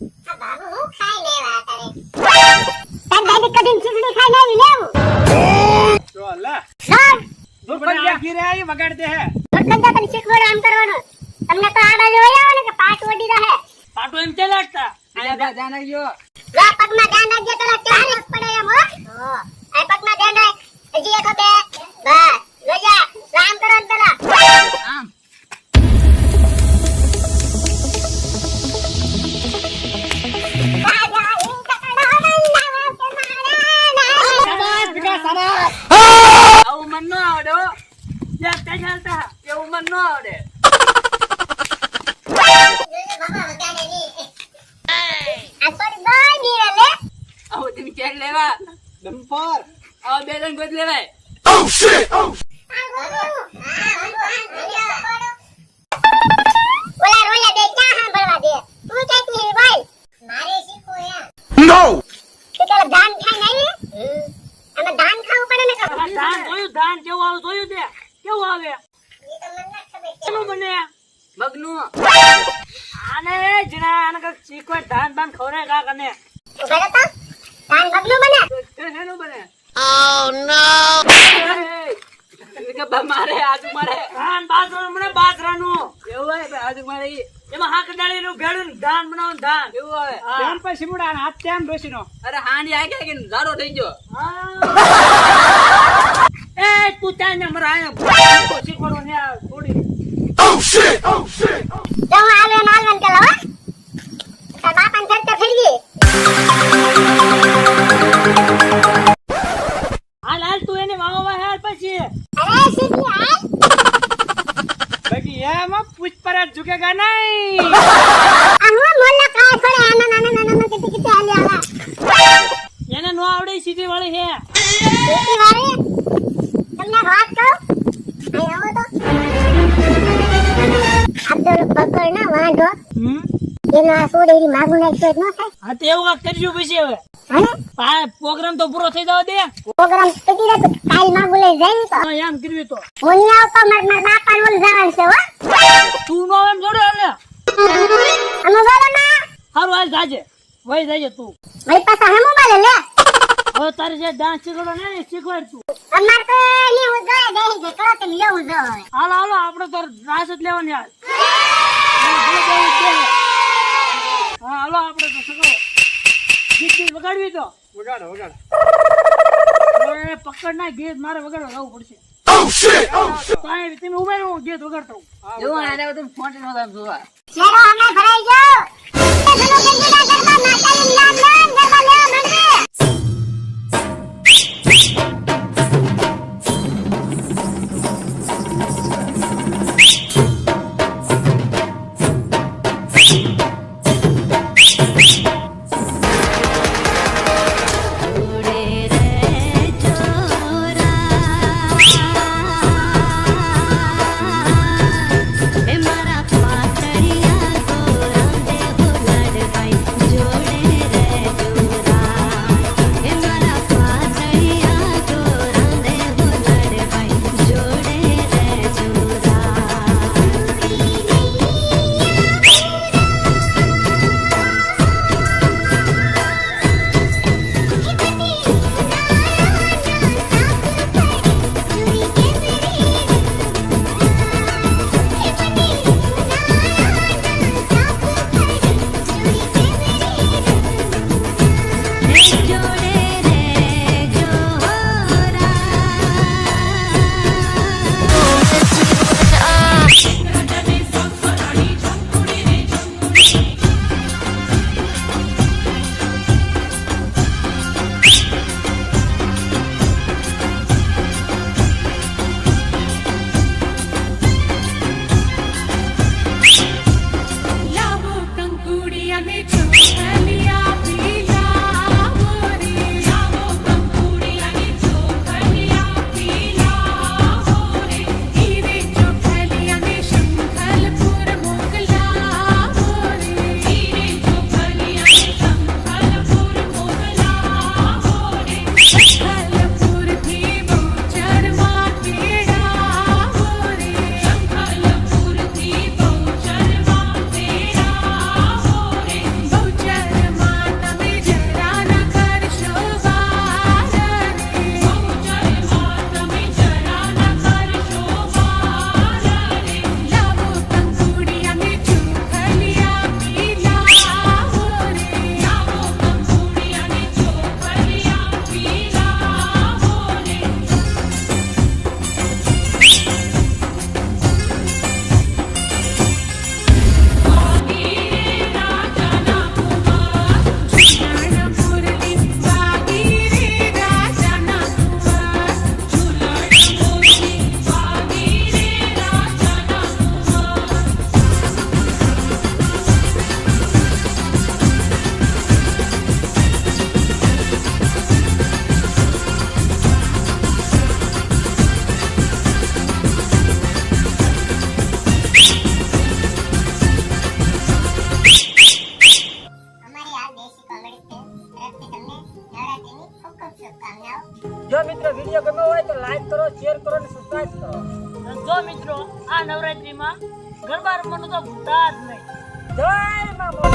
આ બાબુ હું ખાઈ લેવા તારે તાર દાદી કદી ખીચડી ખાઈ લેવી લેવું જો અલ્લા સર દુર્ગંધ આખી રે આઈ વગાડતે હે દુર્ગંધ તને શીખવાડો આમ કરવાનું તમને તો આ બાજુ વઈ આવો ને કે પાટ વડી રહે પાટો એમ તે લાગતા આયા જાન ગયો જો પગમાં ધ્યાન રાખજે તને ચાર પડે એમ હો આ પગમાં ધ્યાન રાખ હજી એક બે બસ જોજા રામ કરો ને પેલા આમ આવું મન ન આવડે હો યાર કઈ ચાલતા એવું મન ન આવડે આવું તમે ક્યાં લેવા ડમ્પર આવો બે જણ ગોદ લેવાય ઓલા રોયા બે ક્યાં સાંભળવા દે તું ક્યાંથી ભાઈ મારે શીખો યાર No! તો ચાલો ધાન ખાઈને આવી અમે ધાન ખાવું પડે ને આ ધાન જોયું ધાન કેવું આવે જોયું તે કેવું આવે એ તો મને ના ખબર કેનું બને મગનું આને જણા આને કઈક શીખવાય ધાન બાન ખવડાય કાક અને ઉભા તો ધાન મગનું બને શેનું બને Oh no! મારે આજુ મારે ધાન બાજરાનું મને બાજરાનું એવું હોય આજુ મારે એમાં હાક ડાળીનું ભેળું ધાન બનાવવાનું ધાન એવું આવે તેમ પછી મુડા હાથ તેમ ડોસીનો અરે હાંડી આ કે ઝારો થઈ ગયો એ તું ત્યાં ને મરા આયા શીખવાડો ને આ થોડી Oh shit! Oh shit! જો હું આવે માલવન કેલા હો તાર બાપાને ખર્ચો ફેરવી હાલ હાલ તું એને વાવા હાલ પછી અરે સીધી હાલ બાકી એમાં પૂછપરછ ઝુકેગા નહીં આ હું મોલ્લા કાય ખડે આના નાના નાના કિતી કિતી આલે આલા એને નો આવડે સીધી વાળી હે સીધી વાળી તમને વાત કહું અહીં આવો તો અબ્દુલ બકર ના વાંઢો એનો આ સોડેરી માગું નાખ્યો જ ન થાય હા તે એવું કાક કરજો પછી હવે હને પ્રોગ્રામ તો પૂરો થઈ જવા દે પ્રોગ્રામ પતી જાય તો કાલ માગું લઈ જાય તો એમ કરવી તો હું નહીં આવતો માર બાપાને ઓલ જવાનું છે હો તું નો એમ જોડે એટલે અમે બોલો ના હારું હાલ જાજે વઈ જાજે તું ભાઈ પાછા હમું બોલે લે હવે તારી જે ડાન્સ શીખવાડો ને એ શીખવાડ તું અમાર તો ની હું જોયા દેહી જે કરો તે લેવું જો હવે હાલો હાલો આપણે તો રાસ જ લેવાની હાલ હા હાલો આપણે તો શીખો ગીત ગીત વગાડવી તો વગાડો વગાડો એ પકડ ના ગીત મારે વગાડવા જવું પડશે Oh shit! Oh! કાંઈ તમે ઉભા રહો ગીત વગાડતો એવું આને તમે ફોન નો કામ જોવા શેરો અમે ભરાઈ ગયો ચલો ગંગીના ગરબા નાચાલી નામ નામ ગરબા લેવા માંડે મારા પાતળિયા ગોરા દે જો મિત્રો વિડીયો ગમ્યો હોય તો લાઈક કરો, શેર કરો અને સબસ્ક્રાઇબ કરો. અને જો મિત્રો આ નવરાત્રીમાં ગરબા રમવાનું તો ભૂલતા જ નહીં. જય મા મોગલ.